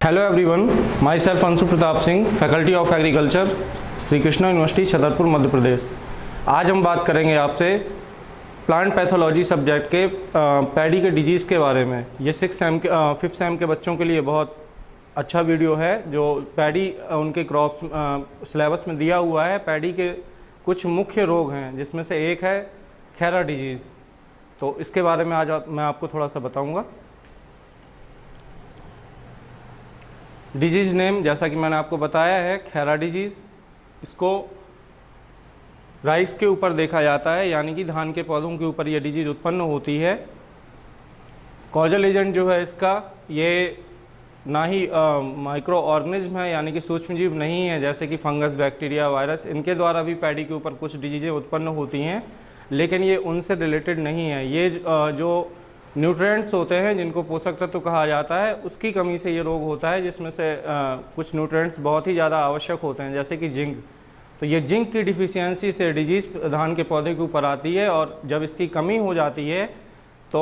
Hello everyone, myself Anshu Pratap Singh, faculty of agriculture, Shri Krishna university Chhatarpur Madhya Pradesh. आज हम बात करेंगे आपसे प्लांट पैथोलॉजी सब्जेक्ट के पैडी के डिजीज़ के बारे में। ये 5th सेम के बच्चों के लिए बहुत अच्छा वीडियो है। जो पैडी उनके क्रॉप सिलेबस में दिया हुआ है, पैडी के कुछ मुख्य रोग हैं जिसमें से एक है खैरा डिजीज़। तो इसके बारे में आज मैं आपको थोड़ा सा बताऊँगा। डिजीज़ नेम जैसा कि मैंने आपको बताया है, खैरा डिजीज़। इसको राइस के ऊपर देखा जाता है, यानी कि धान के पौधों के ऊपर ये डिजीज़ उत्पन्न होती है। कॉजल एजेंट जो है इसका, ये ना ही माइक्रो ऑर्गेनिज्म है, यानी कि सूक्ष्मजीव नहीं है, जैसे कि फंगस, बैक्टीरिया, वायरस। इनके द्वारा भी पैडी के ऊपर कुछ डिजीज़ें उत्पन्न होती हैं, लेकिन ये उनसे रिलेटेड नहीं है। ये जो न्यूट्रिएंट्स होते हैं, जिनको पोषक तत्व कहा जाता है, उसकी कमी से ये रोग होता है, जिसमें से कुछ न्यूट्रिएंट्स बहुत ही ज़्यादा आवश्यक होते हैं, जैसे कि जिंक। तो ये जिंक की डिफिशियंसी से डिजीज़ धान के पौधे के ऊपर आती है, और जब इसकी कमी हो जाती है तो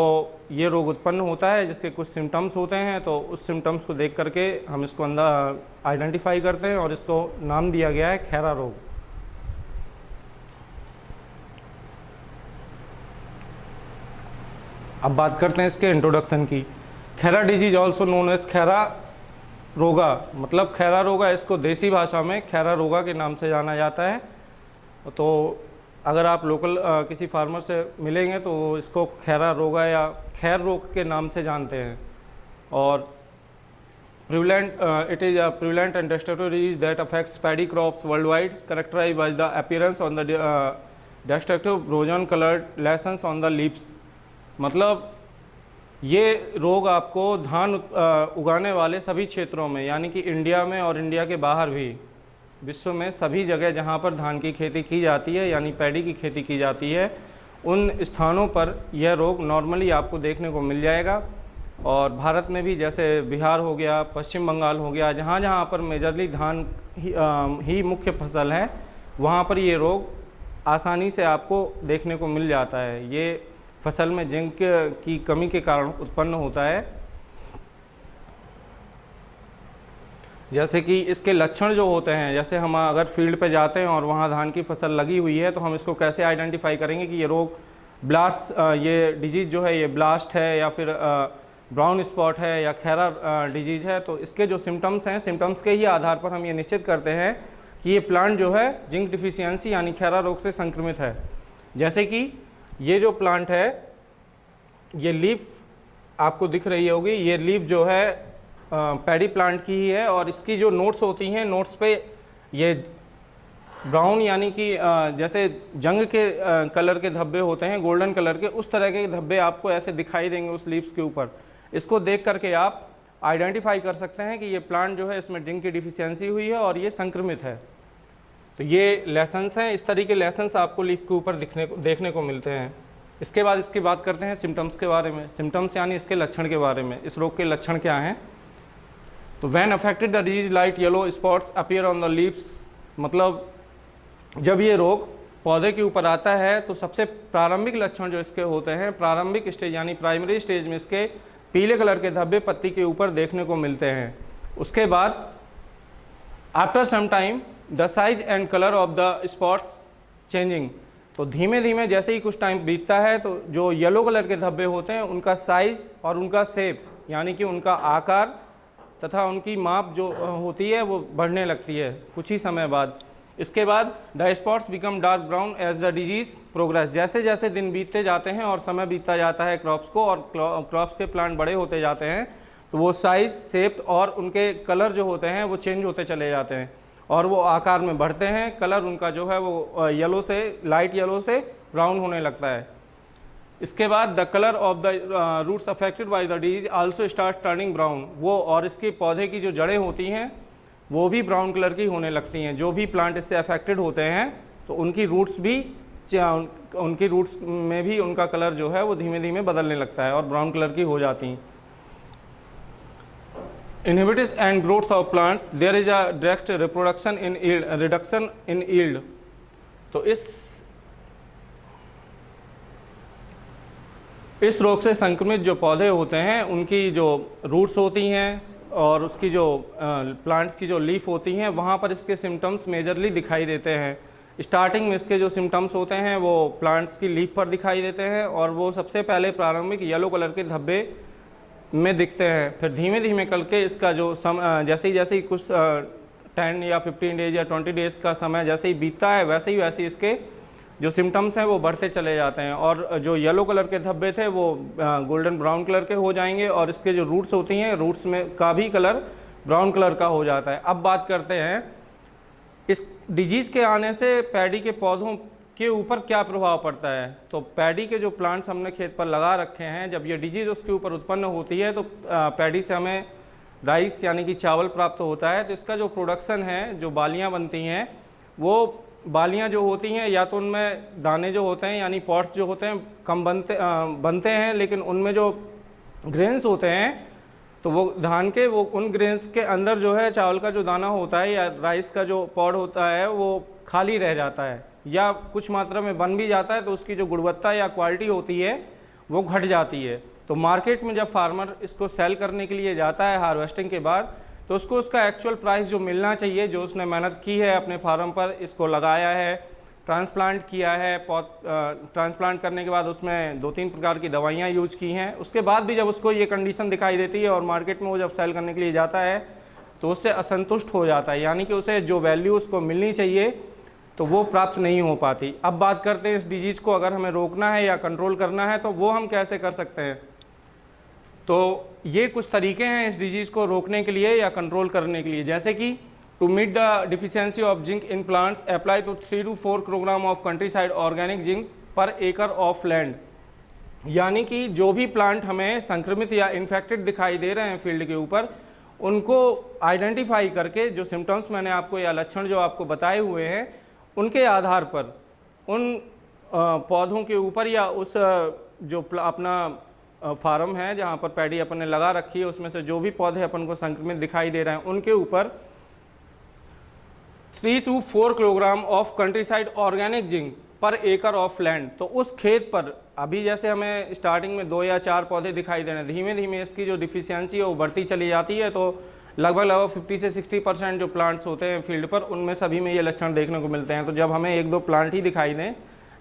ये रोग उत्पन्न होता है, जिसके कुछ सिम्टम्स होते हैं। तो उस सिम्टम्स को देख करके हम इसको आइडेंटिफाई करते हैं और इसको नाम दिया गया है खैरा रोग। अब बात करते हैं इसके इंट्रोडक्शन की। Khaira disease also known as khaira रोगा, मतलब खैरा रोगा, इसको देसी भाषा में खैरा रोगा के नाम से जाना जाता है। तो अगर आप लोकल किसी फार्मर से मिलेंगे तो इसको खैरा रोगा या खैर रोग के नाम से जानते हैं। और it is a prevalent and destructive disease that affects paddy crops worldwide, characterized by the appearance on the destructive brown colored lesions on the leaves। मतलब ये रोग आपको धान उगाने वाले सभी क्षेत्रों में, यानी कि इंडिया में और इंडिया के बाहर भी, विश्व में सभी जगह जहाँ पर धान की खेती की जाती है, यानी पैडी की खेती की जाती है, उन स्थानों पर यह रोग नॉर्मली आपको देखने को मिल जाएगा। और भारत में भी, जैसे बिहार हो गया, पश्चिम बंगाल हो गया, जहाँ जहाँ पर मेजरली धान ही मुख्य फसल है, वहाँ पर ये रोग आसानी से आपको देखने को मिल जाता है। ये फसल में जिंक की कमी के कारण उत्पन्न होता है। जैसे कि इसके लक्षण जो होते हैं, जैसे हम अगर फील्ड पे जाते हैं और वहाँ धान की फसल लगी हुई है, तो हम इसको कैसे आइडेंटिफाई करेंगे कि ये रोग ब्लास्ट, ये डिजीज़ जो है ये ब्लास्ट है या फिर ब्राउन स्पॉट है या खैरा डिजीज़ है। तो इसके जो सिम्टम्स हैं, सिम्टम्स के ही आधार पर हम ये निश्चित करते हैं कि ये प्लांट जो है जिंक डिफिशियंसी यानी खैरा रोग से संक्रमित है। जैसे कि ये जो प्लांट है, ये लीफ आपको दिख रही होगी, ये लीफ जो है पैडी प्लांट की ही है, और इसकी जो नोट्स होती हैं, नोट्स पे ये ब्राउन, यानी कि जैसे जंग के कलर के धब्बे होते हैं, गोल्डन कलर के, उस तरह के धब्बे आपको ऐसे दिखाई देंगे उस लीव्स के ऊपर। इसको देख करके आप आइडेंटिफाई कर सकते हैं कि ये प्लांट जो है इसमें जिंक की डिफिशियंसी हुई है और ये संक्रमित है। तो ये लेसन्स हैं, इस तरीके लेसन्स आपको लीफ के ऊपर देखने को मिलते हैं। इसके बाद इसकी बात करते हैं सिम्टम्स के बारे में। सिम्टम्स यानी इसके लक्षण के बारे में, इस रोग के लक्षण क्या हैं। तो when affected the disease light yellow spots appear on the leaves, मतलब जब ये रोग पौधे के ऊपर आता है तो सबसे प्रारंभिक लक्षण जो इसके होते हैं, प्रारंभिक स्टेज यानी प्राइमरी स्टेज में इसके पीले कलर के धब्बे पत्ती के ऊपर देखने को मिलते हैं। उसके बाद after some time the size and colour of the spots changing, तो धीमे धीमे जैसे ही कुछ टाइम बीतता है तो जो येलो कलर के धब्बे होते हैं उनका साइज़ और उनका शेप, यानी कि उनका आकार तथा उनकी माप जो होती है वो बढ़ने लगती है कुछ ही समय बाद। इसके बाद the spots become dark brown as the disease progress, जैसे जैसे दिन बीतते जाते हैं और समय बीतता जाता है क्रॉप्स को, और क्रॉप्स के प्लांट बड़े होते जाते हैं, तो वो साइज़, शेप और उनके कलर जो होते हैं वो चेंज होते चले जाते हैं और वो आकार में बढ़ते हैं। कलर उनका जो है वो येलो से, लाइट येलो से ब्राउन होने लगता है। इसके बाद the colour of the roots affected by the disease also start turning brown, वो और इसके पौधे की जो जड़ें होती हैं वो भी ब्राउन कलर की होने लगती हैं। जो भी प्लांट इससे अफेक्टेड होते हैं तो उनकी रूट्स में भी उनका कलर जो है वो धीमे धीमे बदलने लगता है और ब्राउन कलर की हो जाती हैं। Inhibits and growth of plants, there is a direct reduction in yield। तो इस रोग से संक्रमित जो पौधे होते हैं उनकी जो रूट्स होती हैं और उसकी जो प्लांट्स की जो लीफ होती हैं वहाँ पर इसके सिम्टम्स मेजरली दिखाई देते हैं। स्टार्टिंग में इसके जो सिम्टम्स होते हैं वो प्लांट्स की लीफ पर दिखाई देते हैं और वो सबसे पहले प्रारंभिक येलो कलर के धब्बे में दिखते हैं। फिर धीमे धीमे करके इसका जो जैसे ही कुछ 10 या 15 डेज या 20 डेज़ का समय जैसे ही बीतता है वैसे ही इसके जो सिम्टम्स हैं वो बढ़ते चले जाते हैं और जो येलो कलर के धब्बे थे वो गोल्डन ब्राउन कलर के हो जाएंगे और इसके जो रूट्स होती हैं रूट्स में का भी कलर ब्राउन कलर का हो जाता है। अब बात करते हैं इस डिजीज़ के आने से पैडी के पौधों के ऊपर क्या प्रभाव पड़ता है। तो पैडी के जो प्लांट्स हमने खेत पर लगा रखे हैं, जब ये डिजीज़ उसके ऊपर उत्पन्न होती है तो पैडी से हमें राइस यानी कि चावल प्राप्त होता है। तो इसका जो प्रोडक्शन है, जो बालियाँ बनती हैं, वो बालियाँ जो होती हैं या तो उनमें दाने जो होते हैं यानी पॉट्स जो होते हैं कम बनते हैं, लेकिन उनमें जो ग्रेन्स होते हैं तो वो धान के वो उन ग्रेन्स के अंदर जो है चावल का जो दाना होता है या राइस का जो पॉड होता है वो खाली रह जाता है या कुछ मात्रा में बन भी जाता है तो उसकी जो गुणवत्ता या क्वालिटी होती है वो घट जाती है। तो मार्केट में जब फार्मर इसको सेल करने के लिए जाता है हार्वेस्टिंग के बाद तो उसको उसका एक्चुअल प्राइस जो मिलना चाहिए, जो उसने मेहनत की है अपने फार्म पर, इसको लगाया है, ट्रांसप्लांट किया है, ट्रांसप्लांट करने के बाद उसमें 2-3 प्रकार की दवाइयाँ यूज की हैं, उसके बाद भी जब उसको ये कंडीशन दिखाई देती है और मार्केट में वो जब सेल करने के लिए जाता है तो उससे असंतुष्ट हो जाता है, यानी कि उसे जो वैल्यू उसको मिलनी चाहिए तो वो प्राप्त नहीं हो पाती। अब बात करते हैं इस डिजीज़ को अगर हमें रोकना है या कंट्रोल करना है तो वो हम कैसे कर सकते हैं। तो ये कुछ तरीके हैं इस डिजीज़ को रोकने के लिए या कंट्रोल करने के लिए, जैसे कि to meet the deficiency of zinc in plants apply to 3 to 4 kilogram of countryside organic zinc per एकड़ ऑफ लैंड। यानी कि जो भी प्लांट हमें संक्रमित या इन्फेक्टेड दिखाई दे रहे हैं फील्ड के ऊपर, उनको आइडेंटिफाई करके जो सिम्टम्स मैंने आपको या लक्षण जो आपको बताए हुए हैं उनके आधार पर उन पौधों के ऊपर या उस जो अपना फार्म है जहाँ पर पैडी अपन ने लगा रखी है उसमें से जो भी पौधे अपन को संक्रमित दिखाई दे रहे हैं उनके ऊपर 3 to 4 kilogram of countryside organic zinc per एकड़ ऑफ लैंड। तो उस खेत पर अभी जैसे हमें स्टार्टिंग में 2 या 4 पौधे दिखाई दे रहे हैं, धीमे धीमे इसकी जो डिफिशियंसी है वो बढ़ती चली जाती है। तो लगभग 50 से 60% जो प्लांट्स होते हैं फील्ड पर उनमें सभी में ये लक्षण देखने को मिलते हैं। तो जब हमें 1-2 प्लांट ही दिखाई दें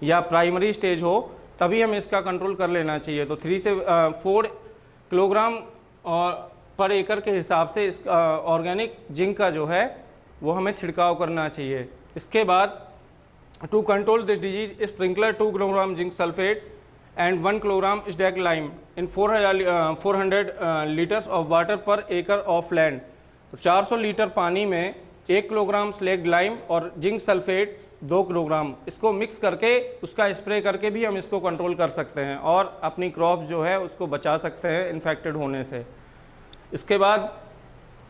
या प्राइमरी स्टेज हो तभी हमें इसका कंट्रोल कर लेना चाहिए। तो 3 से 4 किलोग्राम पर एकड़ के हिसाब से इस ऑर्गेनिक जिंक का जो है वो हमें छिड़काव करना चाहिए। इसके बाद to control this disease sprinkler 2 kilogram zinc sulphate and 1 kilogram stag lime in 400 litres of water per एकड़ ऑफ लैंड। तो 400 लीटर पानी में 1 किलोग्राम स्लैग लाइम और जिंक सल्फेट 2 किलोग्राम, इसको मिक्स करके उसका स्प्रे करके भी हम इसको कंट्रोल कर सकते हैं और अपनी क्रॉप जो है उसको बचा सकते हैं इन्फेक्टेड होने से। इसके बाद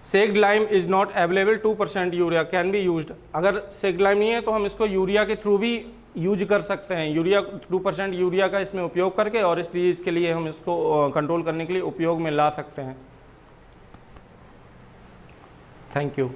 slaked lime is not available 2% urea can be used. अगर सेग्ड लाइम नहीं है तो हम इसको यूरिया के थ्रू भी यूज कर सकते हैं। यूरिया 2% यूरिया का इसमें उपयोग करके और इस डिजीज़ के लिए हम इसको कंट्रोल करने के लिए उपयोग में ला सकते हैं। Thank you.